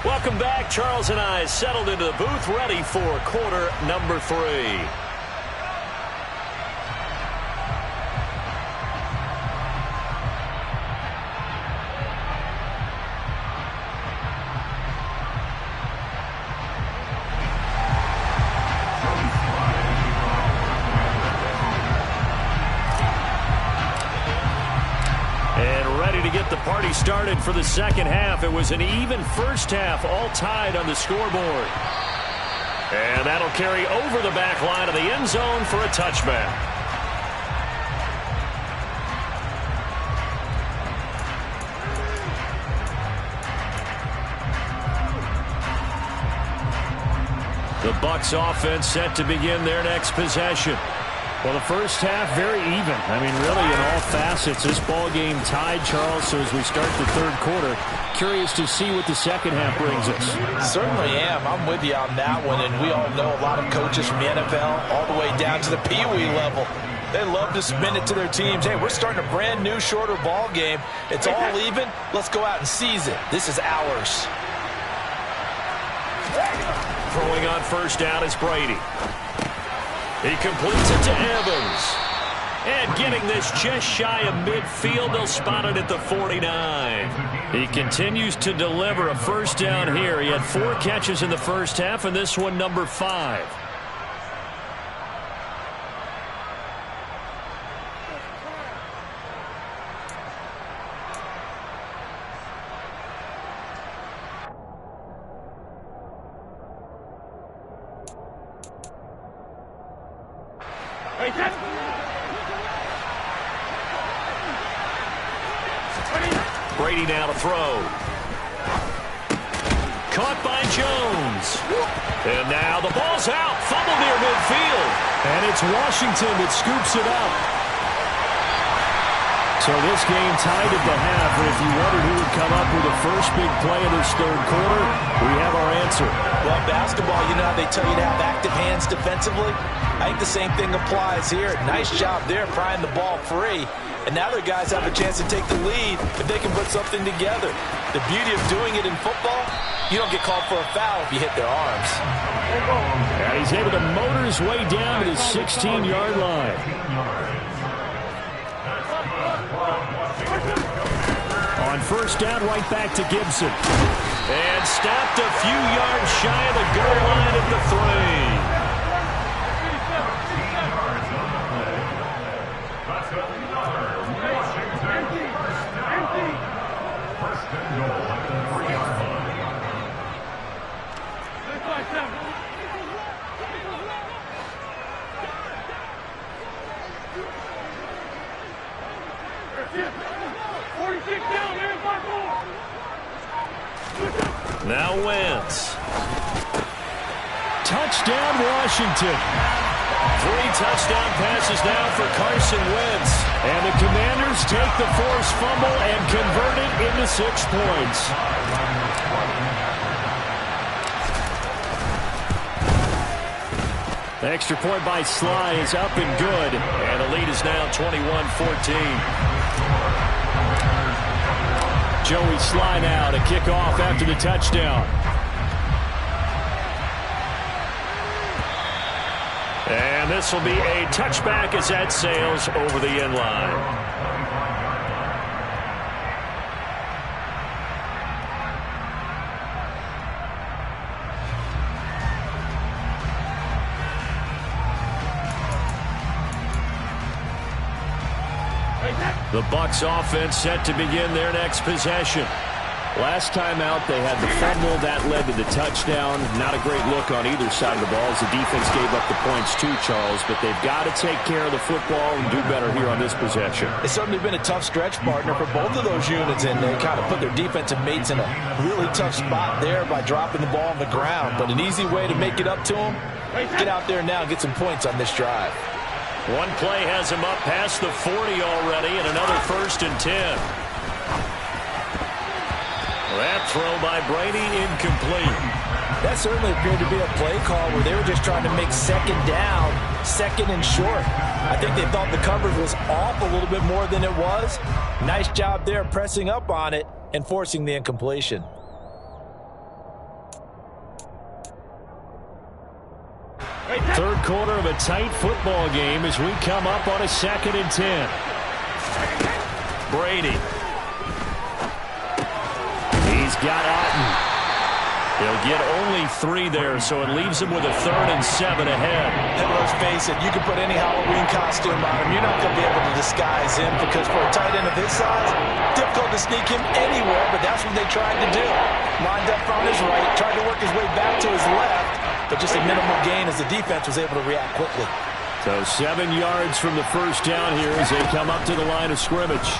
Welcome back. Charles and I settled into the booth, ready for quarter number 3. Get the party started for the second half. It was an even first half, all tied on the scoreboard. And that'll carry over the back line of the end zone for a touchback. The Bucs offense set to begin their next possession. Well, the first half, very even. I mean, really, in all facets, this ball game tied, Charles. So as we start the third quarter, curious to see what the second half brings us. Certainly am. I'm with you on that one. And we all know a lot of coaches from the NFL all the way down to the Pee-wee level. They love to spin it to their teams. Hey, we're starting a brand new, shorter ball game. It's all even. Let's go out and seize it. This is ours. Throwing on first down is Brady. He completes it to Evans. And getting this just shy of midfield, they'll spot it at the 49. He continues to deliver a first down here. He had 4 catches in the first half, and this one number 5. Brady now to throw. Caught by Jones. And now the ball's out. Fumble near midfield. And it's Washington that scoops it up. So this game tied at the half. And if you wondered who would come up with the first big play of this third quarter, we have our answer. Well, basketball, you know how they tell you to have active hands defensively? I think the same thing applies here. Nice job there prying the ball free. And now their guys have a chance to take the lead if they can put something together. The beauty of doing it in football, you don't get called for a foul if you hit their arms. And he's able to motor his way down to the 16-yard line. On first down, right back to Gibson. And stopped a few yards shy of the goal line at the 3. Now Wentz. Touchdown, Washington. 3 touchdown passes now for Carson Wentz. And the Commanders take the forced fumble and convert it into 6 points. The extra point by Sly is up and good. And the lead is now 21-14. Joey Sly now to kick off after the touchdown. And this will be a touchback as that sails over the end line. The Bucs offense set to begin their next possession. Last time out, they had the fumble. That led to the touchdown. Not a great look on either side of the ball as the defense gave up the points too, Charles. But they've got to take care of the football and do better here on this possession. It's certainly been a tough stretch, partner, for both of those units. And they kind of put their defensive mates in a really tough spot there by dropping the ball on the ground. But an easy way to make it up to them, get out there now and get some points on this drive. One play has him up past the 40 already, and another 1st and 10. That throw by Brady incomplete. That certainly appeared to be a play call where they were just trying to make second down, second and short. I think they thought the coverage was off a little bit more than it was. Nice job there pressing up on it and forcing the incompletion. a tight football game as we come up on a 2nd and 10. Brady. He's got Otten. He'll get only 3 there, so it leaves him with a 3rd and 7 ahead. And let's face it, you can put any Halloween costume on him. You're not going to be able to disguise him because for a tight end of his size, difficult to sneak him anywhere, but that's what they tried to do. Lined up on his right, tried to work his way back to his left, but just a minimal gain as the defense was able to react quickly. So 7 yards from the first down here as they come up to the line of scrimmage.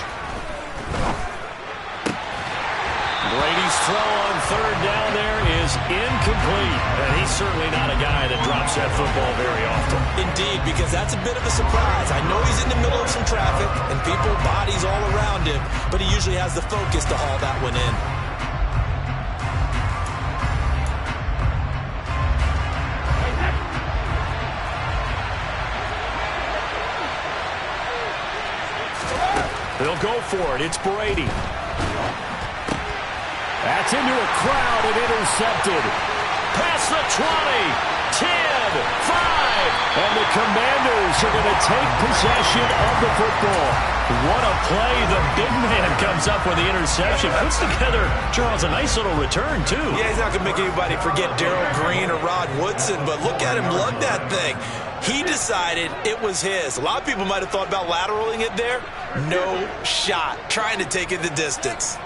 Brady's throw on 3rd down there is incomplete. And he's certainly not a guy that drops that football very often. Indeed, because that's a bit of a surprise. I know he's in the middle of some traffic and people, bodies all around him, but he usually has the focus to haul that one in. They'll go for it. It's Brady. That's into a crowd and intercepted. Past the 20, 10, 5. And the Commanders are going to take possession of the football. What a play. The big man comes up with the interception. Puts together, Charles, a nice little return, too. Yeah, he's not going to make anybody forget Darrell Green or Rod Woodson, but look at him lug that thing. He decided it was his. A lot of people might have thought about lateraling it there. No shot. Trying to take it the distance.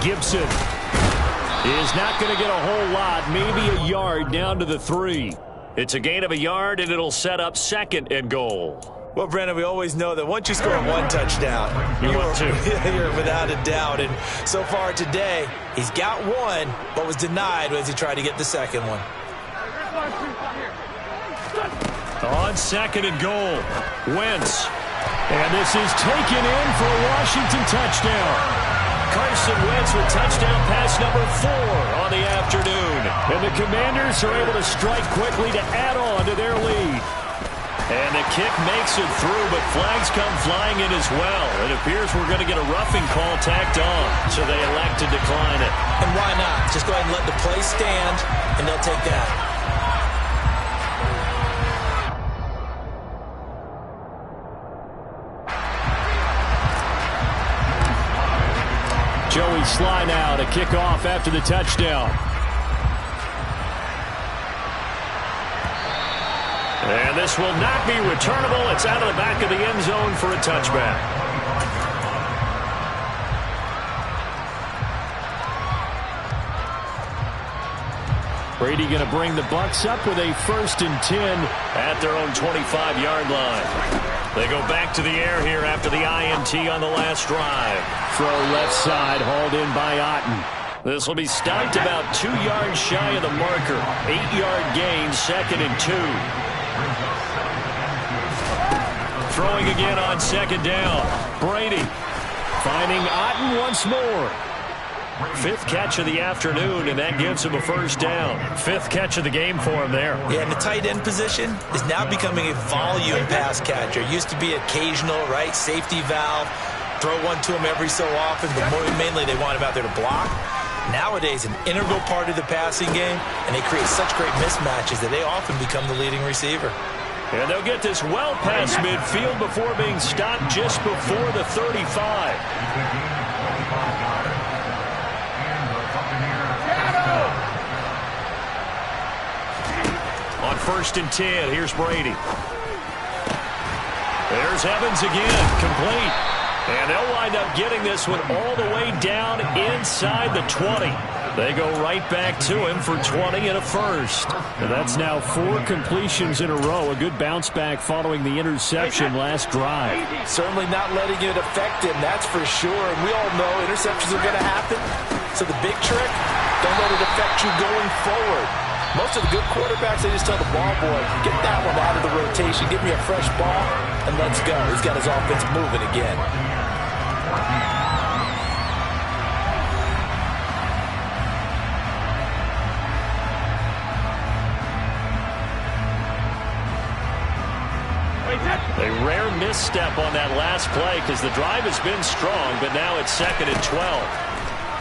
Gibson is not going to get a whole lot, maybe a yard down to the 3. It's a gain of a yard, and it'll set up 2nd and goal. Well, Brandon, we always know that once you score 1 touchdown, you're without a doubt. And so far today, he's got 1, but was denied as he tried to get the 2nd one. On 2nd and goal, Wentz. And this is taken in for a Washington touchdown. Carson Wentz with touchdown pass number 4 on the afternoon. And the Commanders are able to strike quickly to add on to their lead. And the kick makes it through, but flags come flying in as well. It appears we're going to get a roughing call tacked on, so they elect to decline it. And why not? Just go ahead and let the play stand, and they'll take that. Joey Sly now to kick off after the touchdown. And this will not be returnable. It's out of the back of the end zone for a touchback. Brady going to bring the Bucs up with a 1st and 10 at their own 25-yard line. They go back to the air here after the INT on the last drive. Throw left side, hauled in by Otten. This will be stopped about 2 yards shy of the marker. 8-yard gain, 2nd and 2. Throwing again on 2nd down. Brady finding Otten once more. 5th catch of the afternoon, and that gives him a 1st down. 5th catch of the game for him there. Yeah, and the tight end position is now becoming a volume pass catcher. Used to be occasional, right? Safety valve. Throw one to him every so often, but mainly they want him out there to block. Nowadays, an integral part of the passing game, and they create such great mismatches that they often become the leading receiver. And they'll get this well past midfield before being stopped just before the 35. On 1st and 10, here's Brady. There's Evans again, complete. And they'll wind up getting this one all the way down inside the 20. They go right back to him for 20 and a 1st. And that's now 4 completions in a row. A good bounce back following the interception last drive. Certainly not letting it affect him, that's for sure. And we all know interceptions are going to happen. So the big trick, don't let it affect you going forward. Most of the good quarterbacks, they just tell the ball boy, get that one out of the rotation, give me a fresh ball, and let's go. He's got his offense moving again. A rare misstep on that last play because the drive has been strong, but now it's 2nd and 12.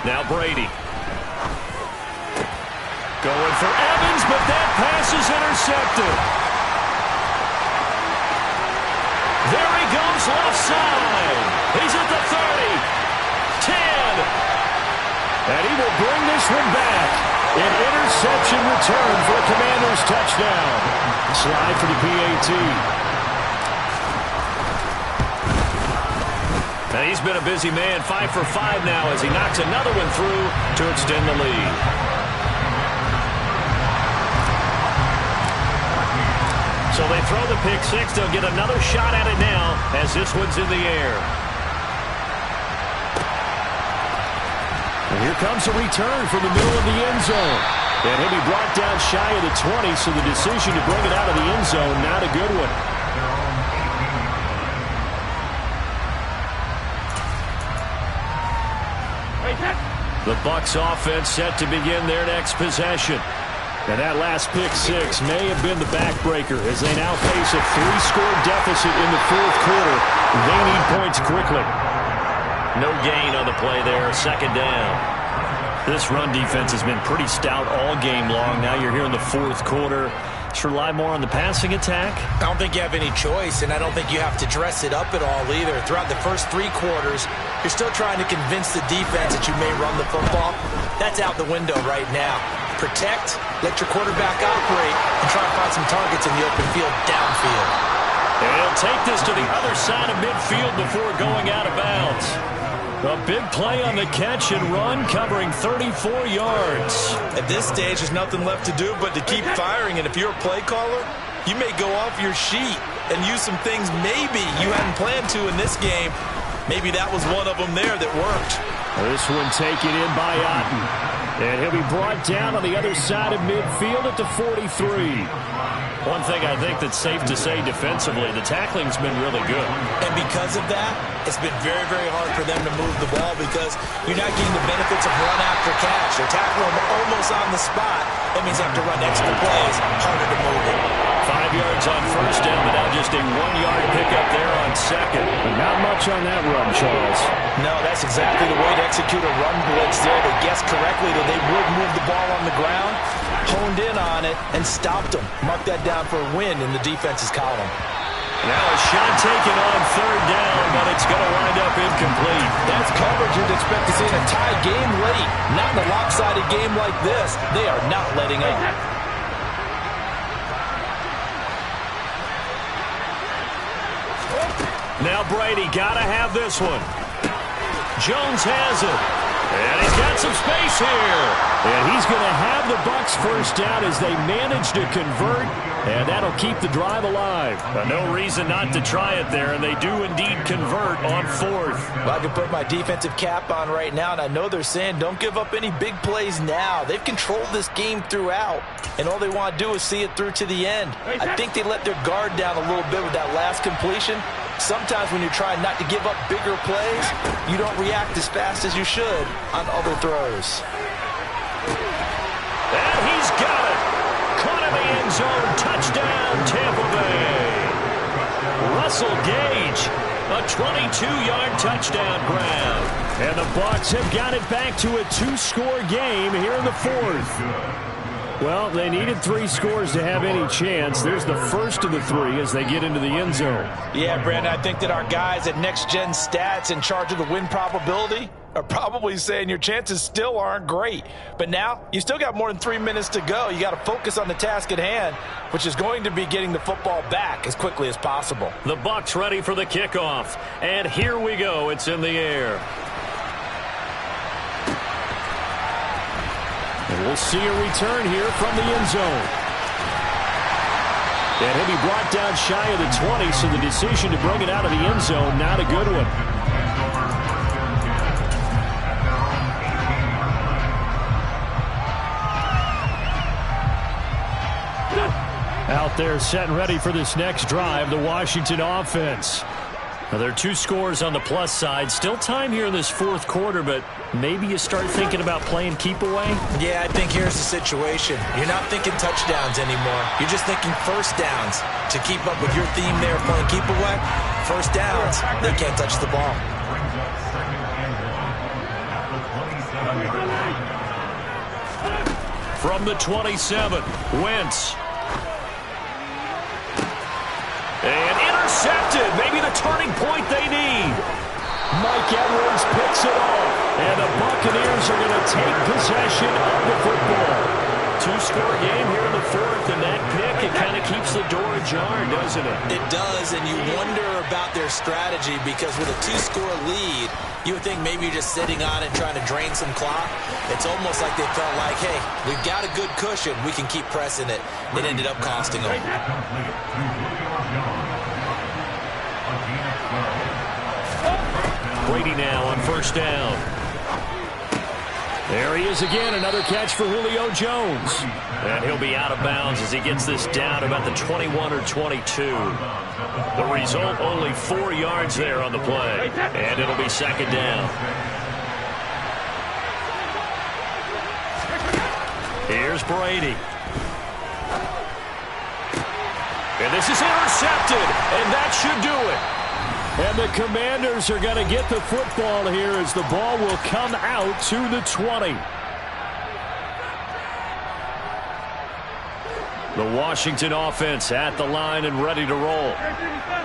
Now Brady. Going for Evans, but that pass is intercepted. There he goes left side. He's at the 30, 10. And he will bring this one back. An interception return for a Commanders touchdown. Slide for the PAT. Now he's been a busy man, 5 for 5 now as he knocks another one through to extend the lead. So they throw the pick six. They'll get another shot at it now as this one's in the air. And here comes a return from the middle of the end zone. And he'll be brought down shy of the 20, so the decision to bring it out of the end zone, not a good one. The Bucs offense set to begin their next possession. And that last pick six may have been the backbreaker as they now face a 3-score deficit in the fourth quarter. They need points quickly. No gain on the play there, second down. This run defense has been pretty stout all game long. Now you're here in the fourth quarter. Should rely more on the passing attack? I don't think you have any choice, and I don't think you have to dress it up at all either. Throughout the first 3 quarters, you're still trying to convince the defense that you may run the football. That's out the window right now. Protect, let your quarterback operate, and try to find some targets in the open field downfield. And he'll take this to the other side of midfield before going out of bounds. A big play on the catch and run, covering 34 yards. At this stage, there's nothing left to do but to keep firing. And if you're a play caller, you may go off your sheet and use some things maybe you hadn't planned to in this game. Maybe that was one of them there that worked. This one taken in by Otten. And he'll be brought down on the other side of midfield at the 43. One thing I think that's safe to say defensively, the tackling's been really good. And because of that, it's been very, very hard for them to move the ball because you're not getting the benefits of run after catch. They're tackling them almost on the spot. That means they have to run extra plays, harder to move it. 5 yards on first down, but now just a 1-yard pickup there on second. But not much on that run, Charles. No, that's exactly the way to execute a run blitz there. They guessed correctly that they would move the ball on the ground, honed in on it, and stopped them. Mark that down for a win in the defense's column. Now a shot taken on third down, but it's going to wind up incomplete. That's coverage you'd expect to see in a tie game late. Not in a lopsided game like this. They are not letting up. Now Brady got to have this one. Jones has it. And he's got some space here. And he's going to have the Bucs first down as they manage to convert. And that'll keep the drive alive. But no reason not to try it there. And they do indeed convert on fourth. Well, I can put my defensive cap on right now. And I know they're saying don't give up any big plays now. They've controlled this game throughout. And all they want to do is see it through to the end. I think they let their guard down a little bit with that last completion. Sometimes when you're trying not to give up bigger plays, you don't react as fast as you should on other throws. And he's got it. Caught in the end zone. Touchdown, Tampa Bay. Russell Gage, a 22-yard touchdown grab. And the Bucs have got it back to a 2-score game here in the fourth. Well, they needed 3 scores to have any chance. There's the first of the 3 as they get into the end zone. Yeah, Brandon, I think that our guys at Next Gen Stats in charge of the win probability are probably saying your chances still aren't great. But now, you still got more than 3 minutes to go. You got to focus on the task at hand, which is going to be getting the football back as quickly as possible. The Bucs ready for the kickoff. And here we go. It's in the air. And we'll see a return here from the end zone. And he'll be brought down shy of the 20, so the decision to bring it out of the end zone, not a good one. Out there set and ready for this next drive, the Washington offense. Now, there are 2 scores on the plus side. Still time here in this fourth quarter, but maybe you start thinking about playing keep away? Yeah, I think here's the situation. You're not thinking touchdowns anymore. You're just thinking first downs. To keep up with your theme there, playing keep away, first downs, they can't touch the ball. From the 27, Wentz. And intercepted. Maybe the turning point they need. Mike Edwards picks it off. And the Buccaneers are going to take possession of the football. Two-score game here in the fourth, and that pick, it kind of keeps the door ajar, doesn't it? It does, and you wonder about their strategy because with a two-score lead, you would think maybe you're just sitting on it trying to drain some clock. It's almost like they felt like, hey, we've got a good cushion. We can keep pressing it. It ended up costing them. Brady now on first down. There he is again, another catch for Julio Jones. And he'll be out of bounds as he gets this down about the 21 or 22. The result, only 4 yards there on the play. And it'll be second down. Here's Brady. And this is intercepted, and that should do it. And the Commanders are going to get the football here as the ball will come out to the 20. The Washington offense at the line and ready to roll.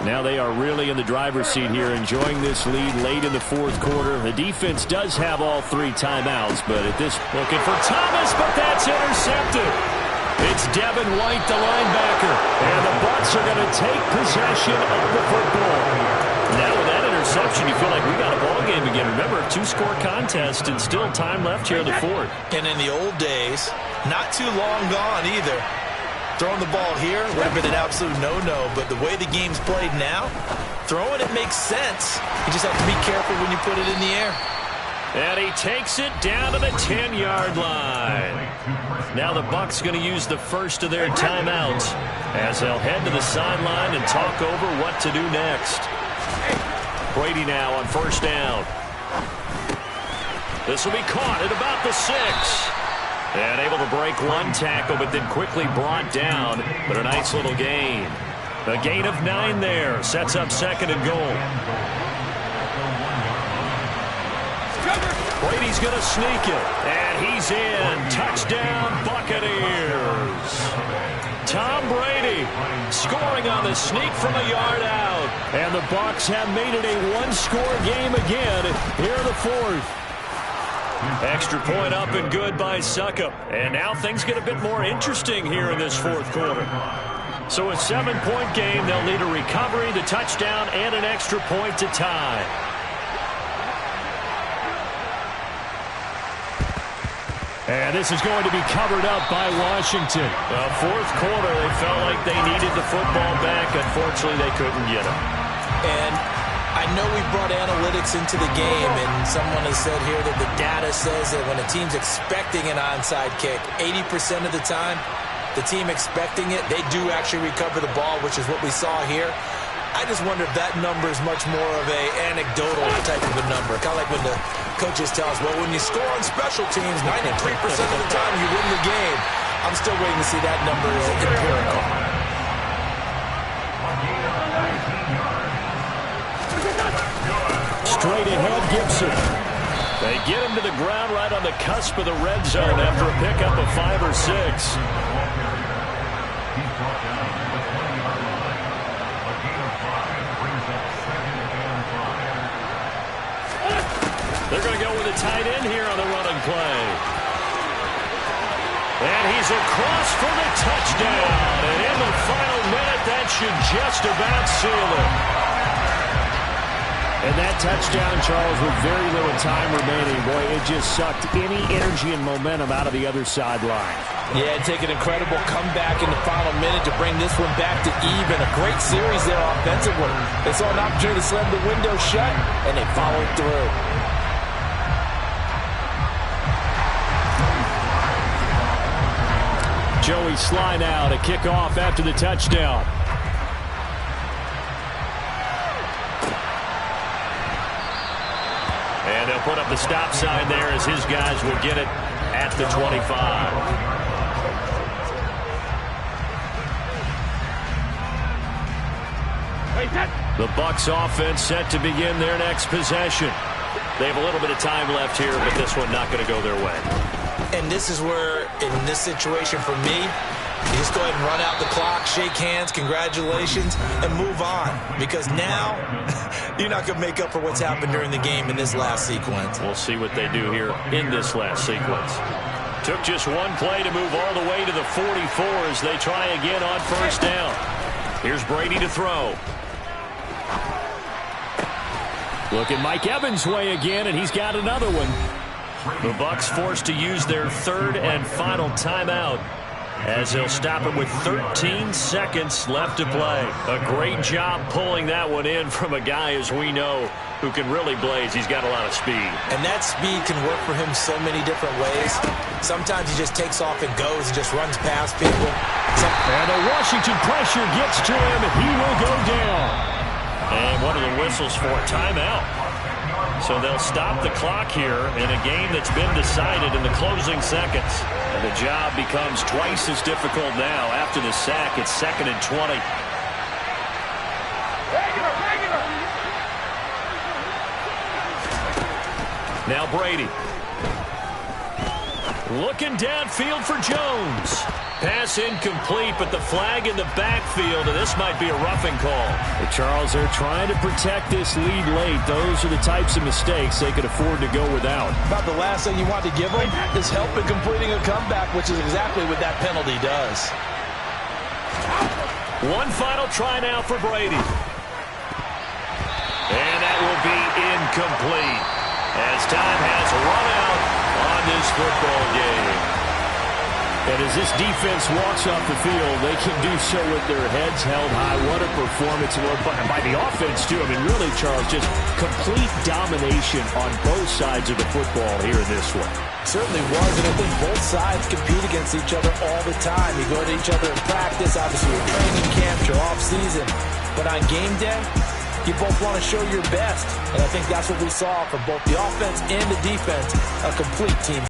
Now they are really in the driver's seat here, enjoying this lead late in the fourth quarter. The defense does have all 3 timeouts, but at this looking for Thomas, but that's intercepted. It's Devin White, the linebacker, and the Bucs are going to take possession of the football. Now with that interception, you feel like we got a ball game again. Remember, a 2-score contest and still time left here in the fourth. And in the old days, not too long gone either. Throwing the ball here would have been an absolute no-no, but the way the game's played now, throwing it makes sense. You just have to be careful when you put it in the air. And he takes it down to the 10-yard line. Now the Bucs going to use the first of their timeouts as they'll head to the sideline and talk over what to do next. Brady now on first down. This will be caught at about the 6. And able to break one tackle, but then quickly brought down. But a nice little gain. A gain of 9 there. Sets up second and goal. Brady's going to sneak it. And he's in. Touchdown, Buccaneers. Tom Brady scoring on the sneak from a yard out. And the Bucs have made it a 1-score game again here in the fourth. Extra point up and good by Suckup. And now things get a bit more interesting here in this fourth quarter. So a 7-point game. They'll need a recovery, the touchdown, and an extra point to tie. And this is going to be covered up by Washington. Fourth quarter, they felt like they needed the football back. Unfortunately, they couldn't get it. And I know we brought analytics into the game, and someone has said here that the data says that when a team's expecting an onside kick, 80% of the time, the team expecting it, they do actually recover the ball, which is what we saw here. I just wonder if that number is much more of a anecdotal type of a number. Kind of like when the coaches tell us, well, when you score on special teams, 93% of the time you win the game. I'm still waiting to see that number is empirical. Straight ahead, Gibson. They get him to the ground right on the cusp of the red zone after a pickup of 5 or 6. They're going to go with a tight end here on the running play. And he's across for the touchdown. And in the final minute, that should just about seal it. And that touchdown, Charles, with very little time remaining, boy, it just sucked any energy and momentum out of the other sideline. Yeah, take an incredible comeback in the final minute to bring this one back to even. A great series there offensively. They saw an opportunity to slam the window shut, and they followed through. Joey Sly now to kick off after the touchdown. And they'll put up the stop sign there as his guys will get it at the 25. The Bucs offense set to begin their next possession. They have a little bit of time left here, but this one not going to go their way. And this is where, in this situation for me, you just go ahead and run out the clock, shake hands, congratulations, and move on. Because now, you're not going to make up for what's happened during the game in this last sequence. We'll see what they do here in this last sequence. Took just one play to move all the way to the 44 as they try again on first down. Here's Brady to throw. Looking Mike Evans' way again, and he's got another one. The Bucs forced to use their third and final timeout as they'll stop it with 13 seconds left to play. A great job pulling that one in from a guy, as we know, who can really blaze. He's got a lot of speed. And that speed can work for him so many different ways. Sometimes he just takes off and goes and just runs past people. And the Washington pressure gets to him, and he will go down. And one of the whistles for a timeout. So they'll stop the clock here in a game that's been decided in the closing seconds. And the job becomes twice as difficult now. After the sack, it's 2nd and 20. Now Brady. Looking downfield for Jones. Pass incomplete, but the flag in the backfield, and this might be a roughing call. Hey, Charles, they're trying to protect this lead late. Those are the types of mistakes they could afford to go without. About the last thing you want to give them is help in completing a comeback, which is exactly what that penalty does. One final try now for Brady. And that will be incomplete as time has run out on this football game. And as this defense walks off the field, they can do so with their heads held high. What a performance by the offense, too. I mean, really, Charles, just complete domination on both sides of the football here in this one. Certainly was, and I think both sides compete against each other all the time. You go to each other in practice, obviously your training camp, your off-season. But on game day, you both want to show your best. And I think that's what we saw from both the offense and the defense, a complete team.